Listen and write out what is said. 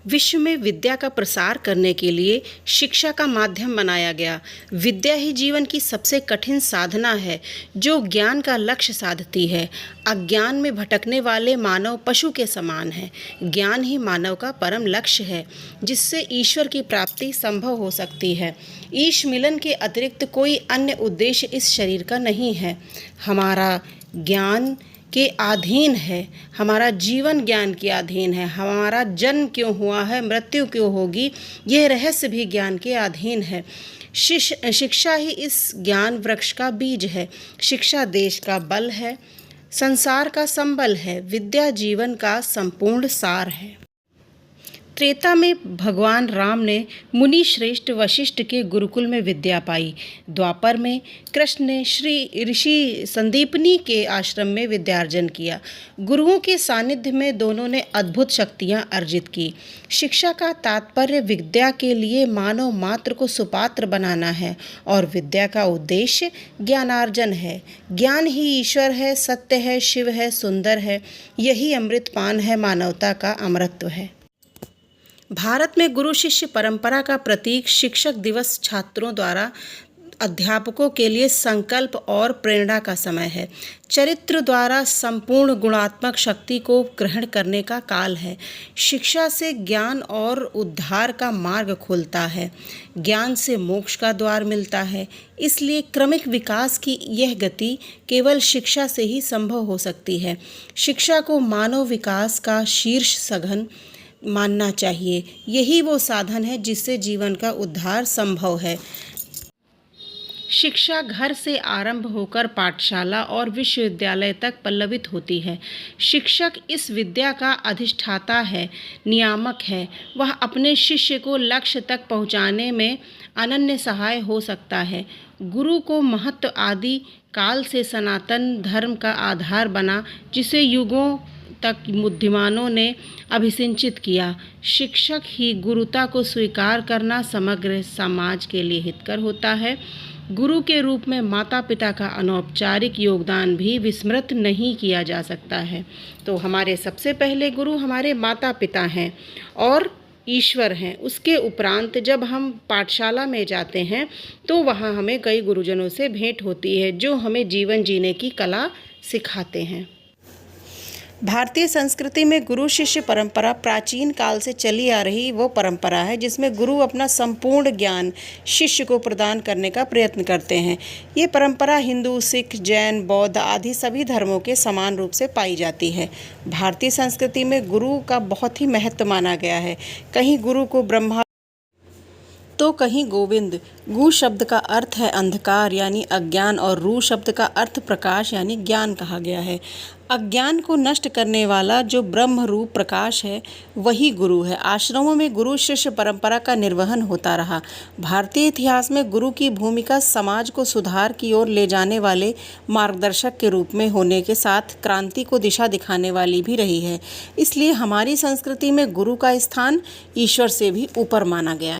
विश्व में विद्या का प्रसार करने के लिए शिक्षा का माध्यम बनाया गया। विद्या ही जीवन की सबसे कठिन साधना है जो ज्ञान का लक्ष्य साधती है। अज्ञान में भटकने वाले मानव पशु के समान है। ज्ञान ही मानव का परम लक्ष्य है जिससे ईश्वर की प्राप्ति संभव हो सकती है। ईश मिलन के अतिरिक्त कोई अन्य उद्देश्य इस शरीर का नहीं है। हमारा ज्ञान के अधीन है, हमारा जीवन ज्ञान के अधीन है। हमारा जन्म क्यों हुआ है, मृत्यु क्यों होगी, यह रहस्य भी ज्ञान के अधीन है। शिक्षा ही इस ज्ञान वृक्ष का बीज है। शिक्षा देश का बल है, संसार का संबल है। विद्या जीवन का संपूर्ण सार है। त्रेता में भगवान राम ने मुनि श्रेष्ठ वशिष्ठ के गुरुकुल में विद्या पाई। द्वापर में कृष्ण ने श्री ऋषि संदीपनी के आश्रम में विद्यार्जन किया। गुरुओं के सानिध्य में दोनों ने अद्भुत शक्तियां अर्जित की। शिक्षा का तात्पर्य विद्या के लिए मानव मात्र को सुपात्र बनाना है और विद्या का उद्देश्य ज्ञानार्जन है। ज्ञान ही ईश्वर है, सत्य है, शिव है, सुंदर है। यही अमृतपान है, मानवता का अमृतत्व है। भारत में गुरु शिष्य परंपरा का प्रतीक शिक्षक दिवस छात्रों द्वारा अध्यापकों के लिए संकल्प और प्रेरणा का समय है। चरित्र द्वारा संपूर्ण गुणात्मक शक्ति को ग्रहण करने का काल है। शिक्षा से ज्ञान और उद्धार का मार्ग खुलता है। ज्ञान से मोक्ष का द्वार मिलता है। इसलिए क्रमिक विकास की यह गति केवल शिक्षा से ही संभव हो सकती है। शिक्षा को मानव विकास का शीर्ष सघन मानना चाहिए। यही वो साधन है जिससे जीवन का उद्धार संभव है। शिक्षा घर से आरंभ होकर पाठशाला और विश्वविद्यालय तक पल्लवित होती है। शिक्षक इस विद्या का अधिष्ठाता है, नियामक है। वह अपने शिष्य को लक्ष्य तक पहुंचाने में अनन्य सहाय हो सकता है। गुरु को महत्व आदि काल से सनातन धर्म का आधार बना, जिसे युगों तक बुद्धिमानों ने अभिसिंचित किया। शिक्षक ही गुरुता को स्वीकार करना समग्र समाज के लिए हितकर होता है। गुरु के रूप में माता पिता का अनौपचारिक योगदान भी विस्मृत नहीं किया जा सकता है। तो हमारे सबसे पहले गुरु हमारे माता पिता हैं और ईश्वर हैं। उसके उपरांत जब हम पाठशाला में जाते हैं तो वहाँ हमें कई गुरुजनों से भेंट होती है जो हमें जीवन जीने की कला सिखाते हैं। भारतीय संस्कृति में गुरु शिष्य परंपरा प्राचीन काल से चली आ रही वो परंपरा है जिसमें गुरु अपना संपूर्ण ज्ञान शिष्य को प्रदान करने का प्रयत्न करते हैं। ये परंपरा हिंदू, सिख, जैन, बौद्ध आदि सभी धर्मों के समान रूप से पाई जाती है। भारतीय संस्कृति में गुरु का बहुत ही महत्व माना गया है। कहीं गुरु को ब्रह्मा तो कहीं गोविंद। गु शब्द का अर्थ है अंधकार यानी अज्ञान और रू शब्द का अर्थ प्रकाश यानी ज्ञान कहा गया है। अज्ञान को नष्ट करने वाला जो ब्रह्म रूप प्रकाश है वही गुरु है। आश्रमों में गुरु शिष्य परंपरा का निर्वहन होता रहा। भारतीय इतिहास में गुरु की भूमिका समाज को सुधार की ओर ले जाने वाले मार्गदर्शक के रूप में होने के साथ क्रांति को दिशा दिखाने वाली भी रही है। इसलिए हमारी संस्कृति में गुरु का स्थान ईश्वर से भी ऊपर माना गया है।